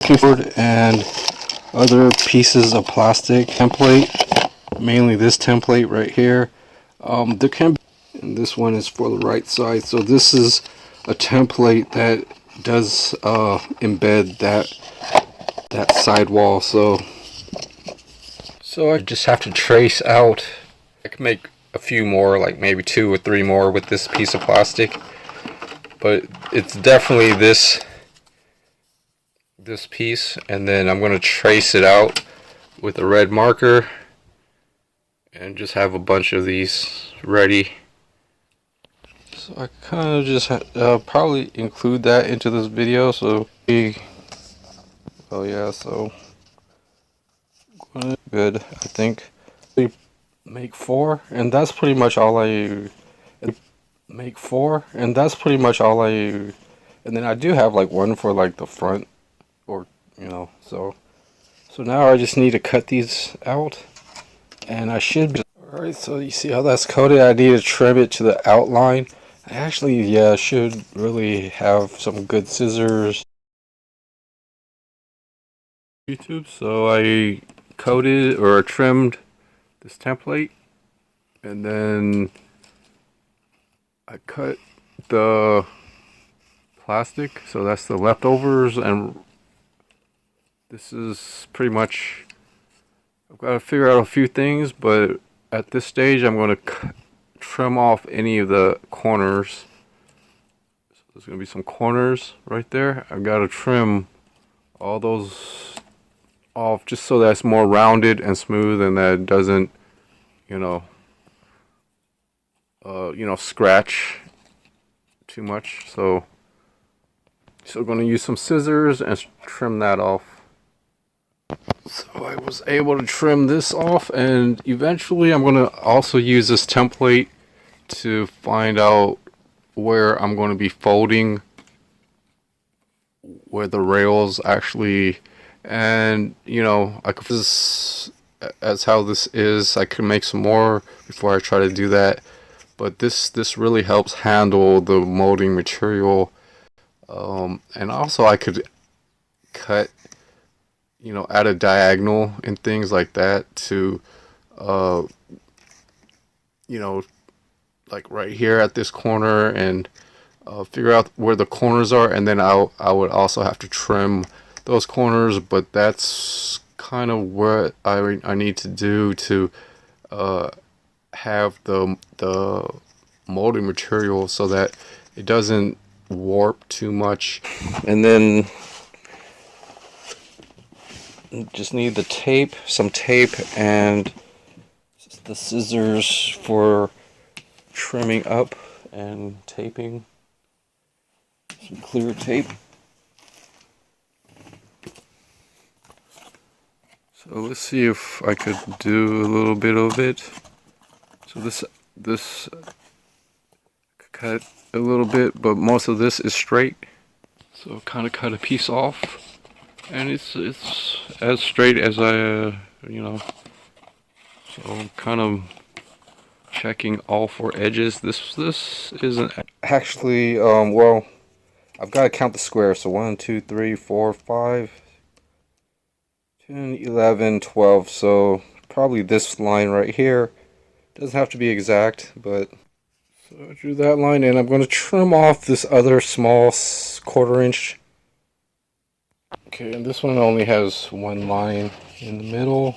and other pieces of plastic template, mainly this template right here. There can be, and this one is for the right side, so this is a template that does embed that sidewall. So I just have to trace out. I can make a few more, like maybe 2 or 3 more with this piece of plastic, but it's definitely this piece, and then I'm going to trace it out with a red marker and just have a bunch of these ready. So I kind of just probably include that into this video. So oh yeah, so good. I think we make 4, and that's pretty much all I make 4, and that's pretty much all I. And then I do have like one for like the front, or so now I just need to cut these out, and I should. Alright, so you see how that's coated? I need to trim it to the outline. I actually, yeah, should really have some good scissors. YouTube, so I coated or trimmed this template, and then I cut the plastic, so that's the leftovers, and this is pretty much, I've got to figure out a few things, but at this stage I'm going to trim off any of the corners. So there's going to be some corners right there. I've got to trim all those off just so that's more rounded and smooth, and that it doesn't scratch too much. So I'm going to use some scissors and trim that off. So I was able to trim this off, and eventually I'm going to also use this template to find out where I'm going to be folding, where the rails actually, and I could, as how this is, I could make some more before I try to do that, but this really helps handle the molding material, and also I could cut at a diagonal and things like that to like right here at this corner, and figure out where the corners are, and then I would also have to trim those corners, but that's kind of what I need to do to have the molding material so that it doesn't warp too much. And then just need the tape, some tape, and the scissors for trimming up and taping. Some clear tape. So let's see if I could do a little bit of it. So this cut a little bit, but most of this is straight. So kind of cut a piece off, and it's as straight as I So I'm kind of checking all 4 edges. This isn't actually well, I've got to count the squares. So 1, 2, 3, 4, 5, 10, 11, 12. So probably this line right here. Doesn't have to be exact, but so I drew that line, and I'm going to trim off this other small 1/4 inch. Okay, and this one only has one line in the middle.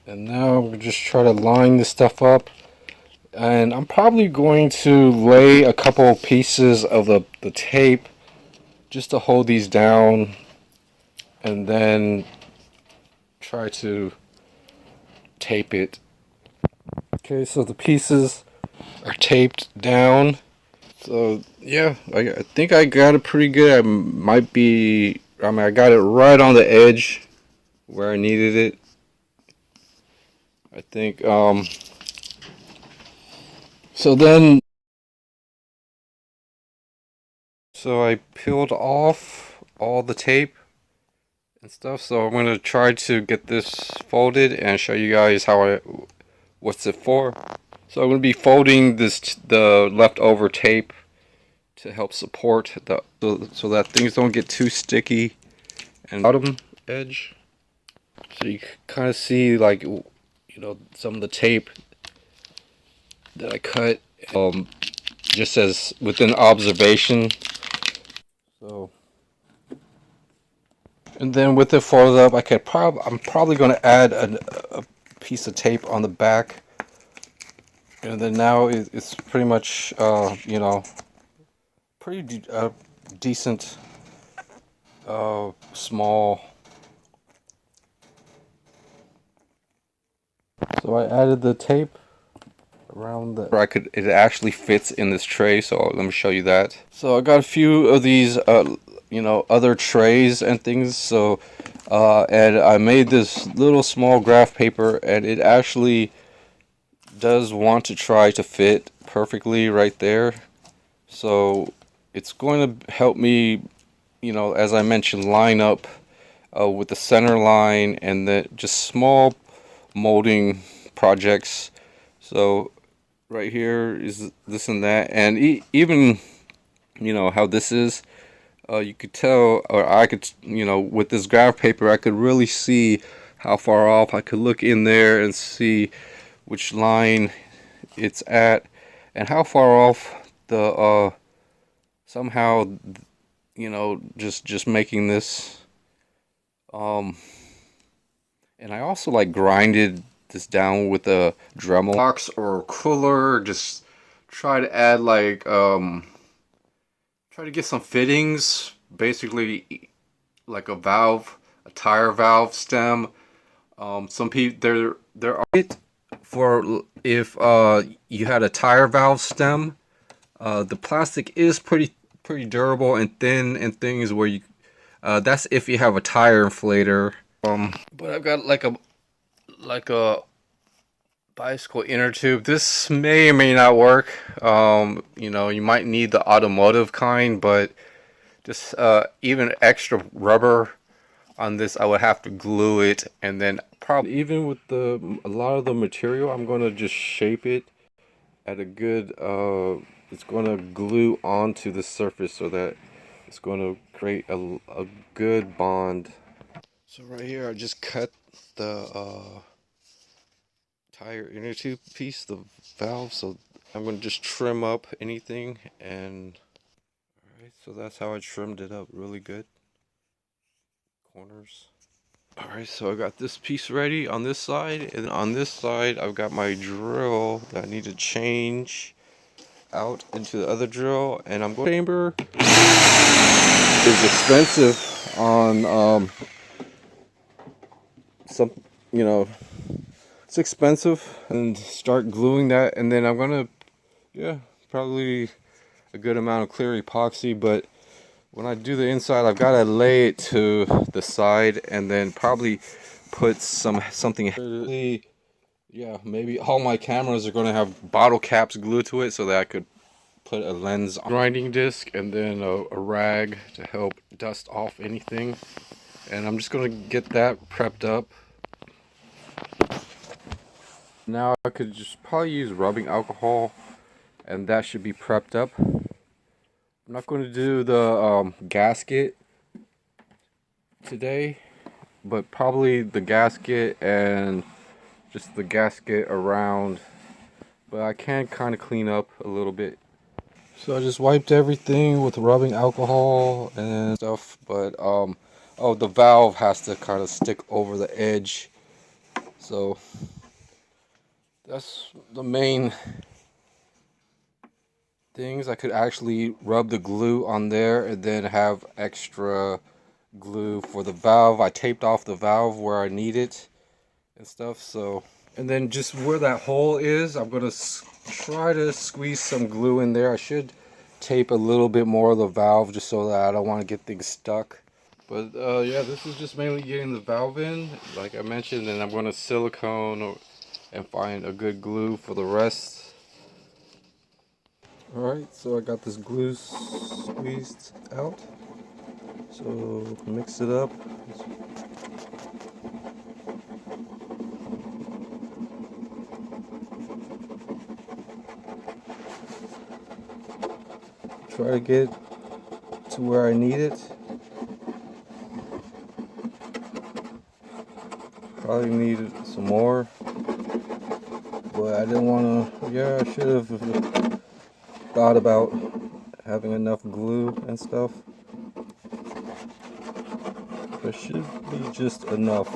And now we'll just try to line this stuff up. And I'm probably going to lay a couple pieces of the tape just to hold these down, and then try to tape it. Okay, so the pieces are taped down. So yeah, I think I got it pretty good. I got it right on the edge where I needed it. I think so I peeled off all the tape and stuff, so I'm going to try to get this folded and show you guys what's it for. So I'm going to be folding the leftover tape to help support the so that things don't get too sticky and bottom edge. So you kind of see, like, you know, some of the tape that I cut, just as within observation. So, and then with it folded up, I'm probably going to add a piece of tape on the back, and then now it's pretty much, you know, pretty decent, small. So I added the tape around the. It actually fits in this tray, so let me show you that. So I got a few of these, you know, other trays and things. So, and I made this little small graph paper, and it actually does want to try to fit perfectly right there. So it's going to help me, you know, as I mentioned, line up with the center line and the just small molding projects. So right here is this and that, and even, you know, how this is, you could tell, or I could, you know, with this graph paper I could really see how far off. I could look in there and see which line it's at and how far off the somehow, you know, just making this, and I also like grinded this down with a Dremel box or cooler. Just try to add like try to get some fittings, basically like a valve, a tire valve stem. Some people there are it for if you had a tire valve stem. The plastic is pretty durable and thin, and things where you that's if you have a tire inflator. But I've got like a bicycle inner tube. This may or may not work. You know, you might need the automotive kind, but just even extra rubber on this, I would have to glue it, and then probably even with a lot of the material, I'm gonna just shape it at a good. It's gonna glue onto the surface so that it's gonna create a good bond. So right here, I just cut the tire inner tube piece, the valve. So I'm gonna just trim up anything, and alright, so that's how I trimmed it up really good. Corners. Alright, so I got this piece ready on this side, and on this side I've got my drill that I need to change out into the other drill, and I'm going chamber is expensive on some, you know, it's expensive, and start gluing that, and then I'm gonna, yeah, probably a good amount of clear epoxy. But when I do the inside, I've got to lay it to the side, and then probably put something. Yeah, maybe all my cameras are gonna have bottle caps glued to it so that I could put a lens on. Grinding disc, and then a rag to help dust off anything. And I'm just gonna get that prepped up. Now I could just probably use rubbing alcohol, and that should be prepped up. I'm not going to do the gasket today, but probably the gasket and just the gasket around. But I can kind of clean up a little bit. So I just wiped everything with rubbing alcohol and stuff, but oh, the valve has to kind of stick over the edge. So that's the main things. I could actually rub the glue on there and then have extra glue for the valve. I taped off the valve where I need it and stuff. So, and then just where that hole is, I'm gonna try to squeeze some glue in there. I should tape a little bit more of the valve just so that I don't want to get things stuck. But yeah, this is just mainly getting the valve in, like I mentioned, and I'm gonna silicone and find a good glue for the rest. Alright, so I got this glue squeezed out. So mix it up. try to get to where I need it. Probably needed some more, but I didn't want to. Yeah, I should have thought about having enough glue and stuff. There should be just enough.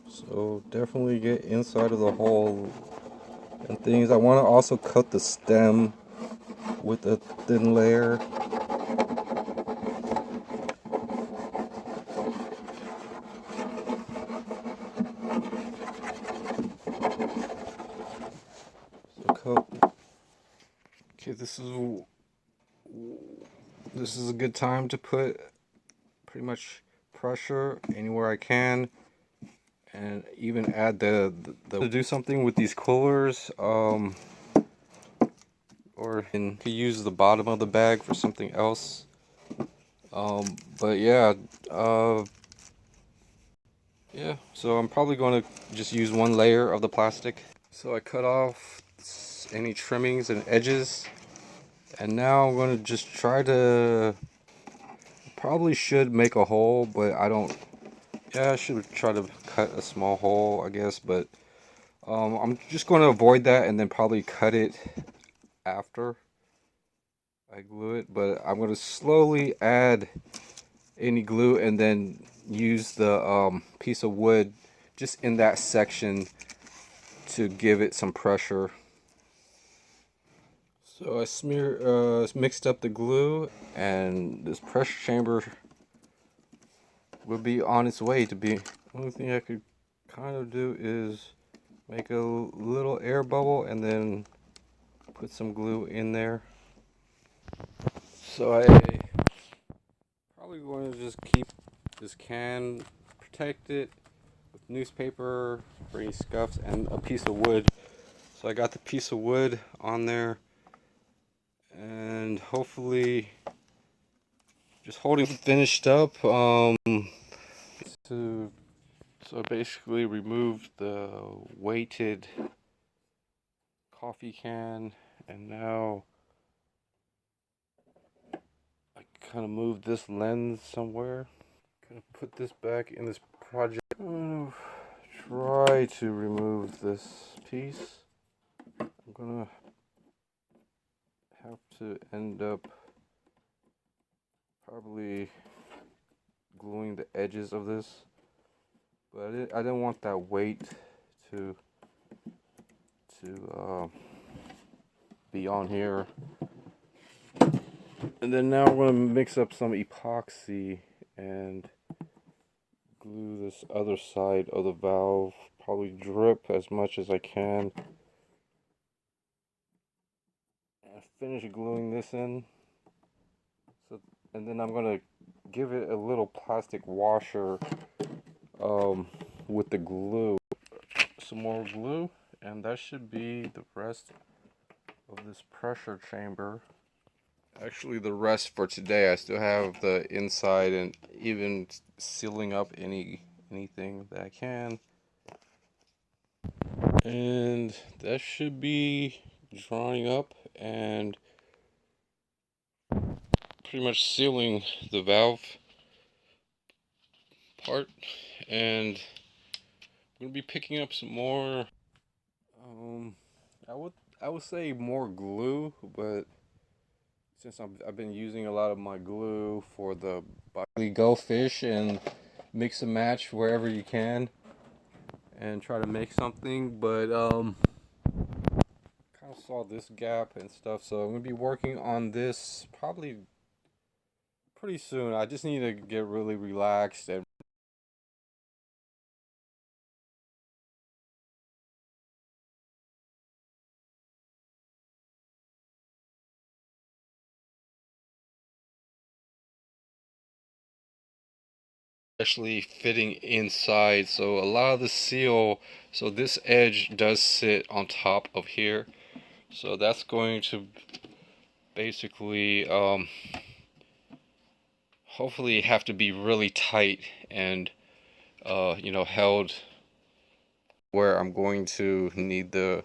So definitely get inside of the hole and things. I want to also cut the stem with a thin layer. So cut. Okay, this is a good time to put pretty much pressure anywhere I can, and even add the to do something with these coolers, or you could use the bottom of the bag for something else. But yeah, yeah, so I'm probably going to just use one layer of the plastic. So I cut off any trimmings and edges, and now I'm going to just try to, probably should make a hole, but I don't. Yeah, I should try to cut a small hole, I guess, but I'm just going to avoid that and then probably cut it after I glue it. But I'm going to slowly add any glue and then use the piece of wood just in that section to give it some pressure. So I mixed up the glue, and this pressure chamber will be on its way to be. Only thing I could kind of do is make a little air bubble and then put some glue in there. So I probably going to just keep this can, protect it with newspaper for any scuffs, and a piece of wood. So I got the piece of wood on there, and hopefully just holding finished up. So basically remove the weighted coffee can, and now I kind of moved this lens somewhere. Gonna put this back in this project. I'm gonna try to remove this piece. I'm gonna have to end up probably gluing the edges of this, but I didn't want that weight to be on here. And then now I'm gonna mix up some epoxy and glue this other side of the valve. Probably drip as much as I can. And finish gluing this in. So, and then I'm gonna give it a little plastic washer with the glue. Some more glue, and that should be the rest of this pressure chamber. Actually, the rest for today, I still have the inside and even sealing up anything that I can. And that should be drying up and pretty much sealing the valve part. And I'm gonna be picking up some more. I would say more glue, but since I've been using a lot of my glue for the go fish and mix and match wherever you can and try to make something, but kind of saw this gap and stuff, so I'm gonna be working on this probably pretty soon. I just need to get really relaxed and especially fitting inside. So a lot of the seal, so this edge does sit on top of here, so that's going to basically hopefully have to be really tight and held where I'm going to need the